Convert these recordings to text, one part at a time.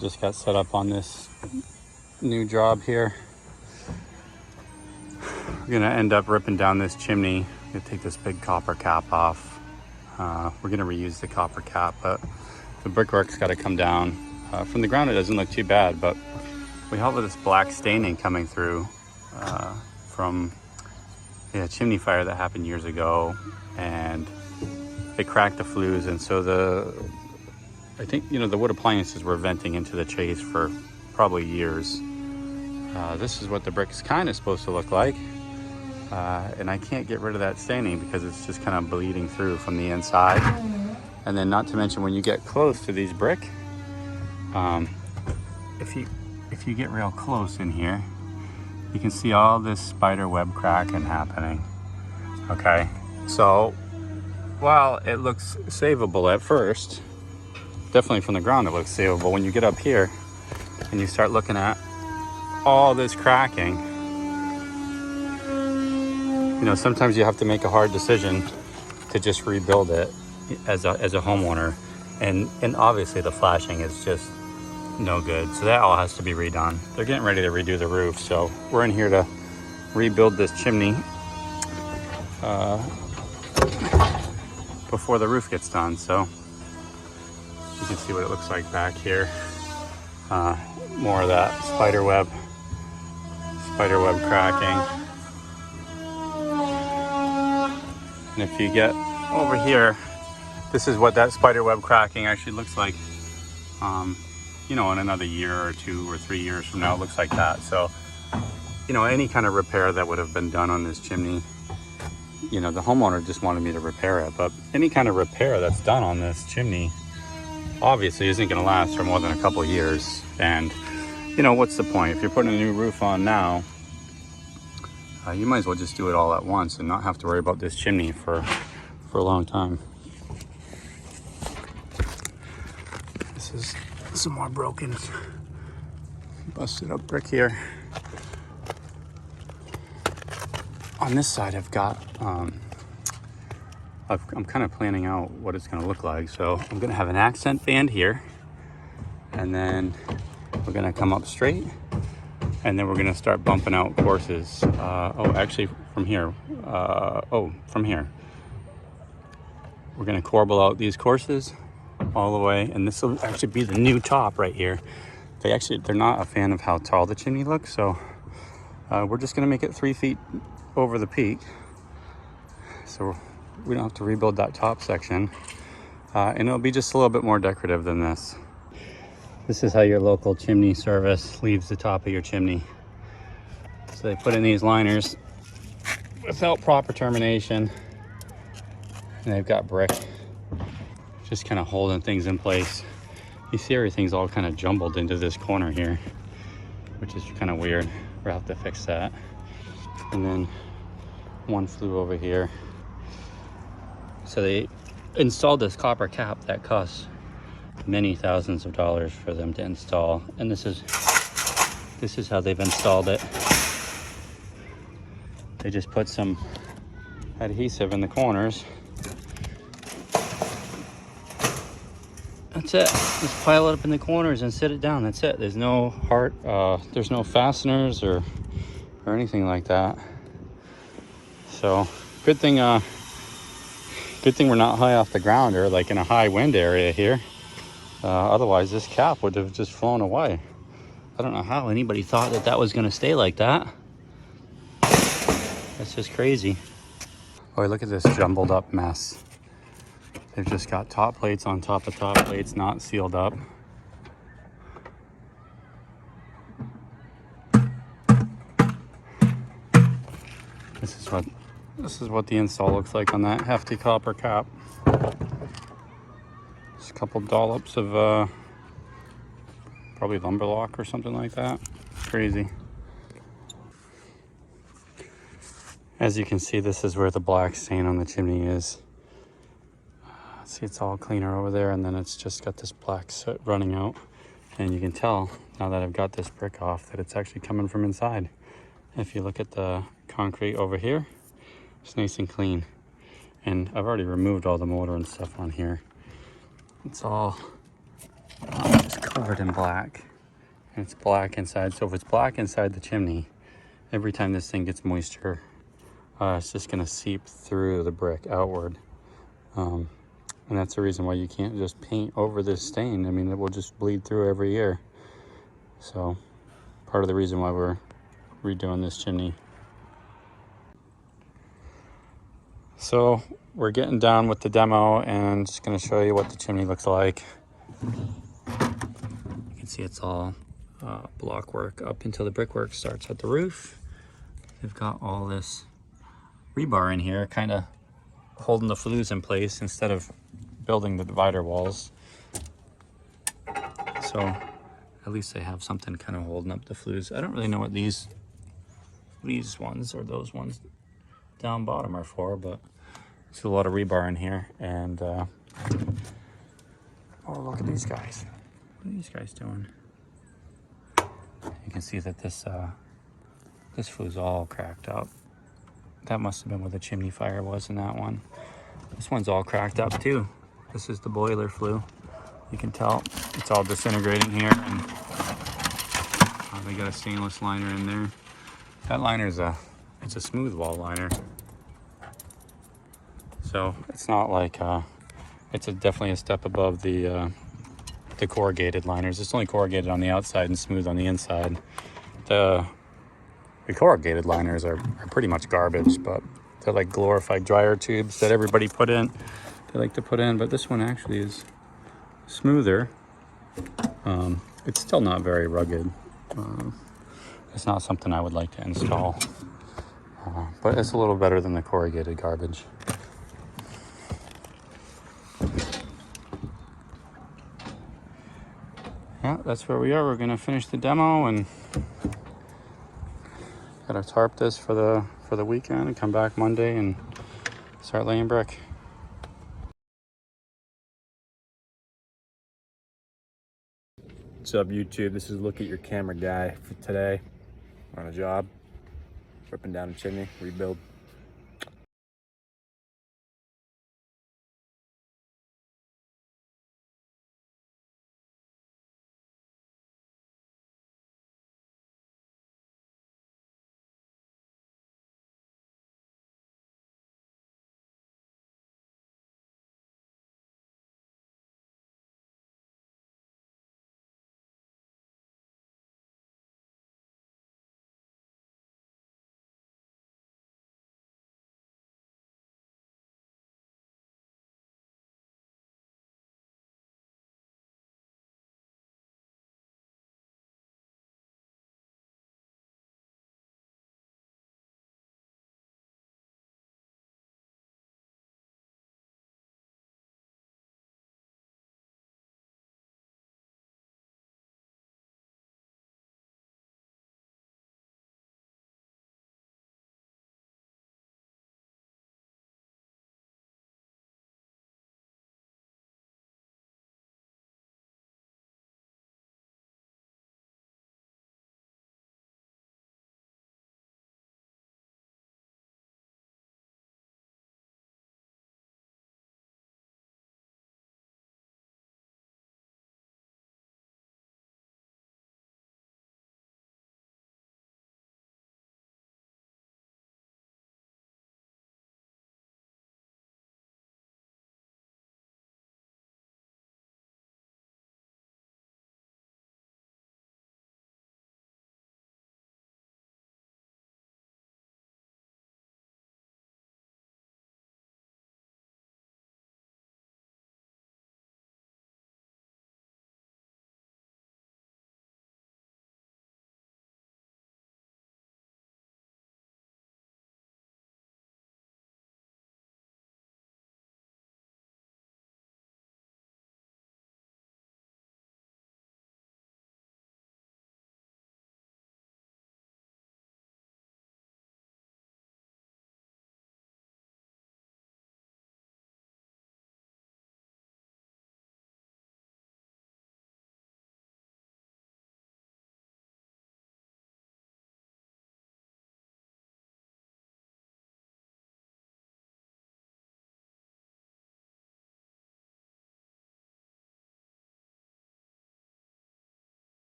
Just got set up on this new job here. We're gonna end up ripping down this chimney. I'm gonna take this big copper cap off. We're gonna reuse the copper cap, but the brickwork's gotta come down. From the ground it doesn't look too bad, but we have this black staining coming through from a chimney fire that happened years ago, and it cracked the flues, and so I think, you know, the wood appliances were venting into the chase for probably years. This is what the brick is kind of supposed to look like, and I can't get rid of that staining because it's just kind of bleeding through from the inside. And then, not to mention, when you get close to these brick, if you get real close in here, you can see all this spider web cracking happening. Okay, so while it looks savable at first, definitely from the ground it looks savable, when you get up here and you start looking at all this cracking, you know, sometimes you have to make a hard decision to just rebuild it as a homeowner, and obviously the flashing is just no good, so that all has to be redone. They're getting ready to redo the roof, so we're in here to rebuild this chimney before the roof gets done. So you can see what it looks like back here. More of that spider web cracking. And if you get over here, this is what that spider web cracking actually looks like. You know, in another year or 2 or 3 years from now, it looks like that. So, you know, any kind of repair that would have been done on this chimney, you know, the homeowner just wanted me to repair it, but any kind of repair that's done on this chimney obviously isn't going to last for more than a couple of years. And, you know, what's the point? If you're putting a new roof on now, you might as well just do it all at once and not have to worry about this chimney for a long time. This is some more broken, busted up brick here. On this side I've got, I'm kind of planning out what it's going to look like. So I'm going to have an accent band here, and then we're going to come up straight, and then we're going to start bumping out courses. Actually from here, from here. We're going to corbel out these courses all the way, and this will actually be the new top right here. They're not a fan of how tall the chimney looks, so we're just going to make it 3 feet over the peak, so we don't have to rebuild that top section, and it'll be just a little bit more decorative than this. This is how your local chimney service leaves the top of your chimney. So they put in these liners without proper termination, and they've got brick just kind of holding things in place. You see everything's all kind of jumbled into this corner here, which is kind of weird. We'll have to fix that. And then one flew over here. So they installed this copper cap that costs many thousands of dollars for them to install, and this is how they've installed it. They just put some adhesive in the corners. That's it. Just pile it up in the corners and sit it down. That's it. There's no there's no fasteners or anything like that. So good thing we're not high off the ground or like in a high wind area here. Otherwise this cap would have just flown away. I don't know how anybody thought that was going to stay like that. That's just crazy. Boy, look at this jumbled up mess. They've just got top plates on top of top plates, not sealed up. This is what the install looks like on that hefty copper cap. Just a couple dollops of probably lumber lock or something like that. Crazy. As you can see, this is where the black stain on the chimney is. See, it's all cleaner over there, and then it's just got this black soot running out. And you can tell, now that I've got this brick off, that it's actually coming from inside. If you look at the concrete over here, it's nice and clean. And I've already removed all the mortar and stuff on here. It's all just covered in black. And it's black inside. So if it's black inside the chimney, every time this thing gets moisture, it's just gonna seep through the brick outward. And that's the reason why you can't just paint over this stain. I mean, it will just bleed through every year. So part of the reason why we're redoing this chimney. So we're getting done with the demo and just going to show you what the chimney looks like. You can see it's all block work up until the brickwork starts at the roof. They've got all this rebar in here kind of holding the flues in place instead of building the divider walls. So at least they have something kind of holding up the flues. I don't really know what these ones or those ones down bottom are for, but there's a lot of rebar in here. And oh, look at these guys. What are these guys doing? You can see that this flue's all cracked up. That must have been where the chimney fire was in that one. This one's all cracked up too. This is the boiler flue. You can tell it's all disintegrating here, and they got a stainless liner in there. That liner's it's a smooth wall liner. So it's not like, it's definitely a step above the corrugated liners. It's only corrugated on the outside and smooth on the inside. The corrugated liners are pretty much garbage, but they're like glorified dryer tubes that everybody they like to put in, but this one actually is smoother. It's still not very rugged. It's not something I would like to install, but it's a little better than the corrugated garbage. Yeah, that's where we are. We're gonna finish the demo and gotta tarp this for the weekend and come back Monday and start laying brick. What's up, YouTube? This is Look at Your Camera Guy for today. On a job, ripping down a chimney, rebuild.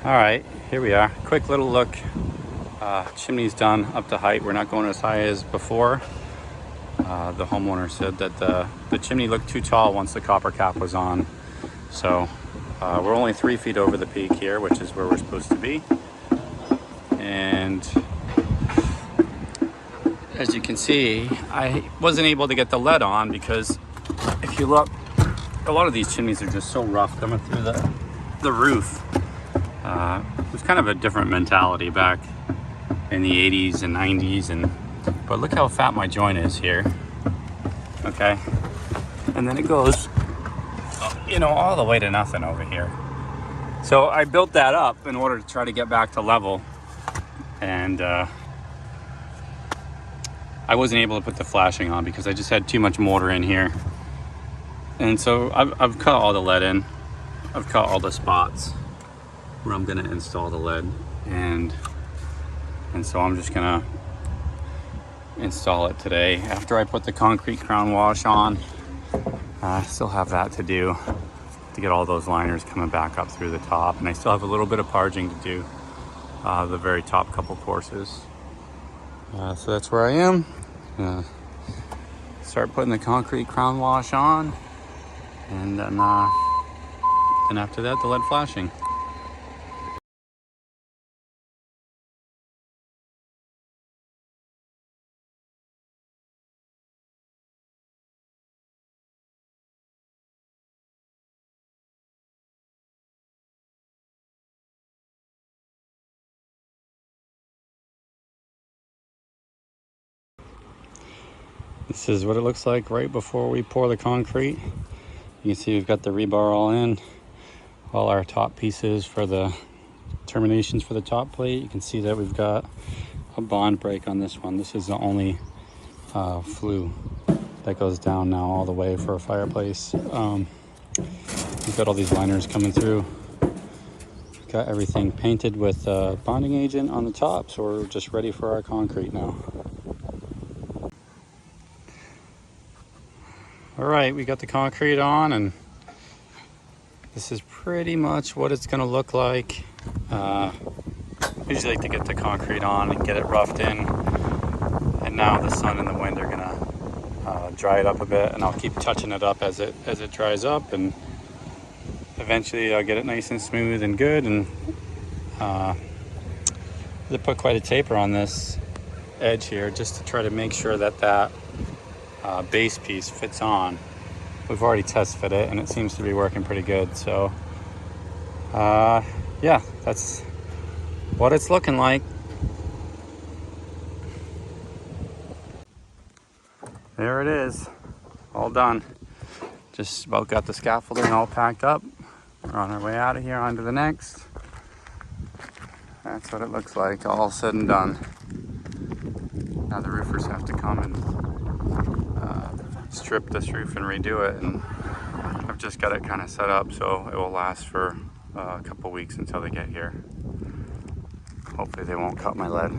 All right, here we are. Quick little look. Chimney's done up to height. We're not going as high as before. The homeowner said that the chimney looked too tall once the copper cap was on. So we're only 3 feet over the peak here, which is where we're supposed to be. And as you can see, I wasn't able to get the lead on because if you look, a lot of these chimneys are just so rough coming through the roof. It was kind of a different mentality back in the 80s and 90s, but look how fat my joint is here. Okay, and then it goes, you know, all the way to nothing over here. So I built that up in order to try to get back to level, and I wasn't able to put the flashing on because I just had too much mortar in here. And so I've cut all the lead in. I've cut all the spots where I'm gonna install the lead, and so I'm just gonna install it today after I put the concrete crown wash on. I still have that to do to get all those liners coming back up through the top, and I still have a little bit of parging to do the very top couple courses. So that's where I am. Start putting the concrete crown wash on, and then after that the lead flashing. This is what it looks like right before we pour the concrete. You can see we've got the rebar all in, all our top pieces for the terminations for the top plate. You can see that we've got a bond break on this one. This is the only flue that goes down now all the way for a fireplace. We've got all these liners coming through. Got everything painted with bonding agent on the top, so we're just ready for our concrete now. All right, we got the concrete on, and this is pretty much what it's gonna look like. I usually like to get the concrete on and get it roughed in, and now the sun and the wind are gonna dry it up a bit, and I'll keep touching it up as it dries up, and eventually I'll get it nice and smooth and good. And they put quite a taper on this edge here just to try to make sure that base piece fits on. We've already test fit it and it seems to be working pretty good. So yeah, that's what it's looking like. There it is, all done. Just about got the scaffolding all packed up. We're on our way out of here onto the next. That's what it looks like, all said and done. Now the roofers have to come and strip this roof and redo it, and I've just got it kind of set up so it will last for a couple weeks until they get here. Hopefully they won't cut my lead.